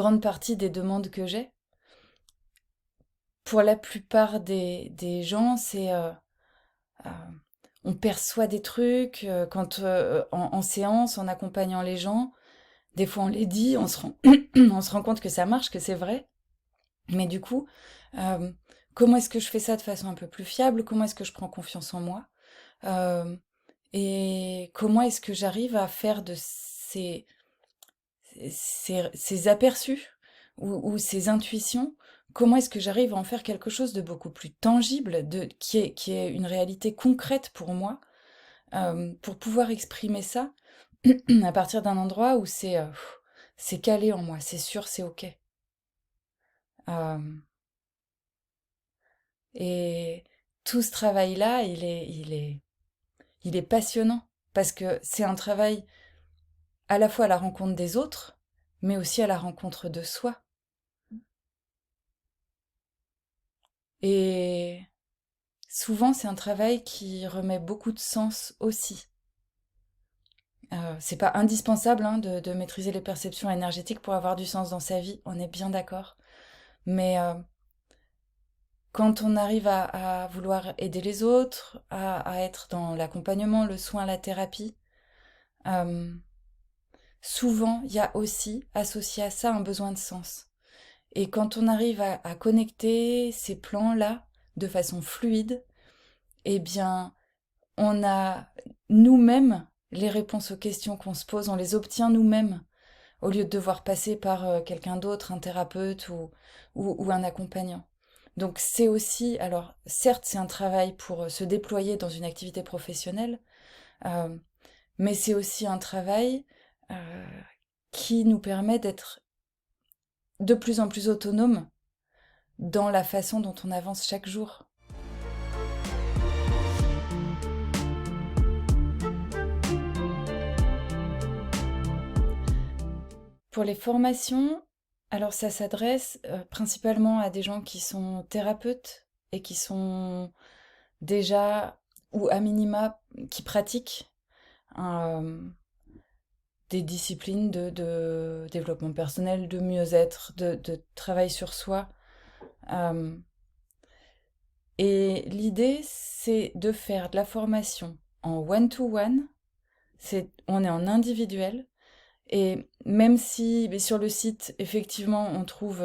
grande partie des demandes que j'ai. Pour la plupart des gens, euh, on perçoit des trucs quand en séance, en accompagnant les gens. Des fois, on les dit, on se rend compte que ça marche, que c'est vrai. Mais du coup, euh, comment est-ce que je fais ça de façon un peu plus fiable? Comment est-ce que je prends confiance en moi? Euh, et comment est-ce que j'arrive à faire de ces aperçus ou ces intuitions, comment est-ce que j'arrive à en faire quelque chose de beaucoup plus tangible, qui est une réalité concrète pour moi, pour pouvoir exprimer ça à partir d'un endroit où c'est calé en moi, c'est sûr, c'est ok. Euh, et tout ce travail-là, il est passionnant parce que c'est un travail à la fois à la rencontre des autres, mais aussi à la rencontre de soi. Et souvent, c'est un travail qui remet beaucoup de sens aussi. C'est pas indispensable hein, de maîtriser les perceptions énergétiques pour avoir du sens dans sa vie, on est bien d'accord. Mais quand on arrive à vouloir aider les autres, à être dans l'accompagnement, le soin, la thérapie, euh, souvent il y a aussi associé à ça un besoin de sens. Et quand on arrive à connecter ces plans-là de façon fluide, eh bien, on a nous-mêmes les réponses aux questions qu'on se pose, on les obtient nous-mêmes, au lieu de devoir passer par quelqu'un d'autre, un thérapeute ou un accompagnant. Donc c'est aussi, alors certes c'est un travail pour se déployer dans une activité professionnelle, euh, mais c'est aussi un travail euh, qui nous permet d'être de plus en plus autonomes dans la façon dont on avance chaque jour. Pour les formations, alors ça s'adresse principalement à des gens qui sont thérapeutes et qui sont déjà, ou à minima, qui pratiquent euh, des disciplines de développement personnel, de mieux-être, de travail sur soi. Euh, et l'idée, c'est de faire de la formation en one-to-one, on est en individuel, et même si mais sur le site, effectivement, on trouve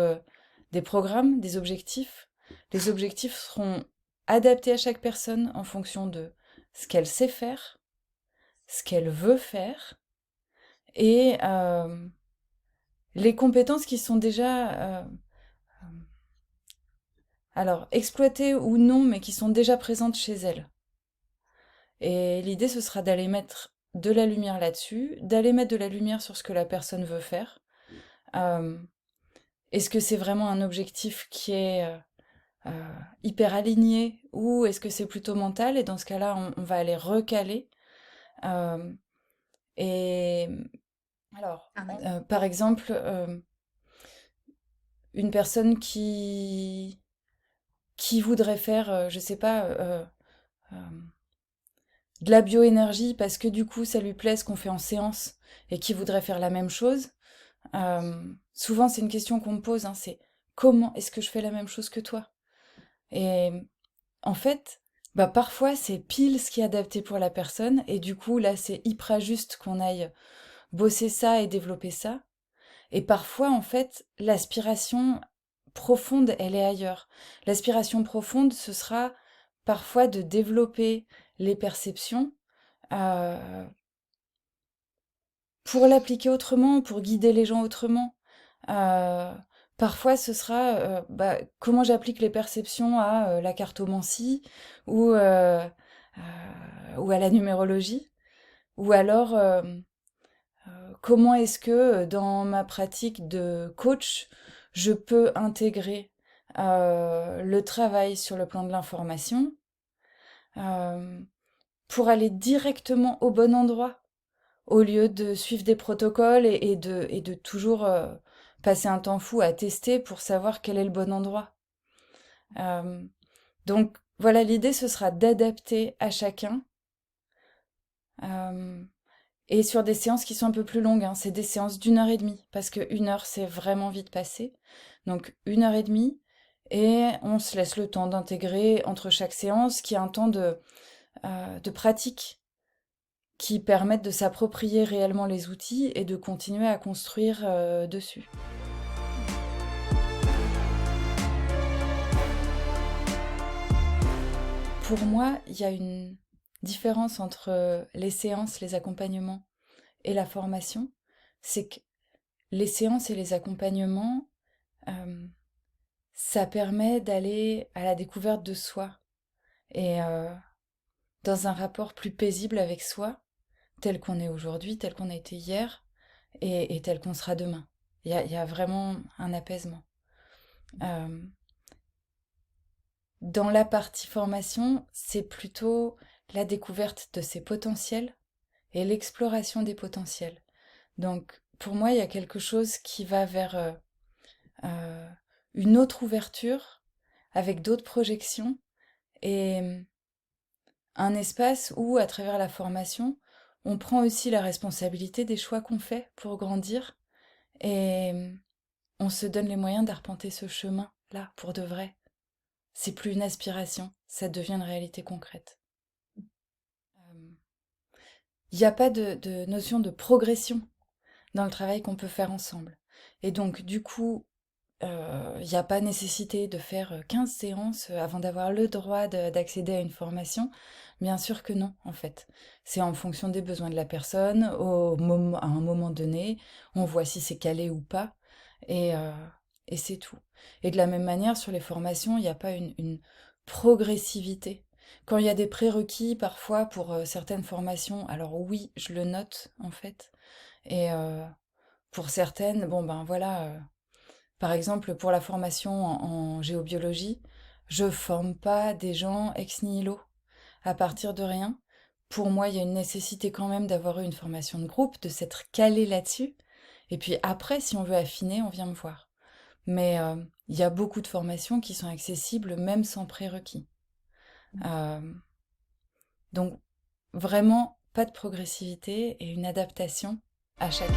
des programmes, des objectifs, les objectifs seront adaptés à chaque personne en fonction de ce qu'elle sait faire, ce qu'elle veut faire, et les compétences qui sont déjà, alors exploitées ou non, mais qui sont déjà présentes chez elle. Et l'idée, ce sera d'aller mettre de la lumière là-dessus, d'aller mettre de la lumière sur ce que la personne veut faire. Euh, Est-ce que c'est vraiment un objectif qui est hyper aligné ou est-ce que c'est plutôt mental? Et dans ce cas-là, on va aller recaler. Euh, et alors, Ah ouais. par exemple, une personne qui voudrait faire, je sais pas, euh, de la bioénergie parce que du coup ça lui plaît ce qu'on fait en séance et qui voudrait faire la même chose, souvent c'est une question qu'on me pose, hein, c'est comment est-ce que je fais la même chose que toi? Et en fait, bah parfois c'est pile ce qui est adapté pour la personne et du coup là c'est hyper juste qu'on aille bosser ça et développer ça. Et parfois en fait l'aspiration profonde elle est ailleurs. L'aspiration profonde ce sera parfois de développer les perceptions euh, pour l'appliquer autrement, pour guider les gens autrement. Euh, Parfois, ce sera bah, comment j'applique les perceptions à la cartomancie ou à la numérologie. Ou alors, comment est-ce que dans ma pratique de coach, je peux intégrer le travail sur le plan de l'information euh, pour aller directement au bon endroit au lieu de suivre des protocoles et de toujours passer un temps fou à tester pour savoir quel est le bon endroit. Euh, donc voilà, l'idée ce sera d'adapter à chacun. Euh, Et sur des séances qui sont un peu plus longues, hein, c'est des séances d'1 heure et demie, parce que 1 heure, c'est vraiment vite passé. Donc 1 heure et demie, et on se laisse le temps d'intégrer entre chaque séance, qui est un temps de pratique, qui permettent de s'approprier réellement les outils et de continuer à construire dessus. Pour moi, il y a une différence entre les séances, les accompagnements et la formation. C'est que les séances et les accompagnements, euh, ça permet d'aller à la découverte de soi et dans un rapport plus paisible avec soi, tel qu'on est aujourd'hui, tel qu'on a été hier et tel qu'on sera demain. Il y a vraiment un apaisement. Euh, Dans la partie formation, c'est plutôt la découverte de ses potentiels et l'exploration des potentiels. Donc, pour moi, il y a quelque chose qui va vers euh, une autre ouverture avec d'autres projections et un espace où, à travers la formation, on prend aussi la responsabilité des choix qu'on fait pour grandir et on se donne les moyens d'arpenter ce chemin-là pour de vrai. C'est plus une aspiration, ça devient une réalité concrète. Il n'y a pas de notion de progression dans le travail qu'on peut faire ensemble. Et donc, du coup, il n'y a pas nécessité de faire 15 séances avant d'avoir le droit d'accéder à une formation. Bien sûr que non, en fait. C'est en fonction des besoins de la personne, à un moment donné, on voit si c'est calé ou pas, et, euh, et c'est tout. Et de la même manière, sur les formations, il n'y a pas une progressivité. Quand il y a des prérequis, parfois, pour certaines formations, alors oui, je le note, en fait. Et pour certaines, bon ben voilà, par exemple, pour la formation en géobiologie, je forme pas des gens ex nihilo à partir de rien. Pour moi, il y a une nécessité quand même d'avoir eu une formation de groupe, de s'être calé là-dessus. Et puis après, si on veut affiner, on vient me voir. Mais il y a beaucoup de formations qui sont accessibles même sans prérequis. Euh, donc vraiment, pas de progressivité et une adaptation à chacun.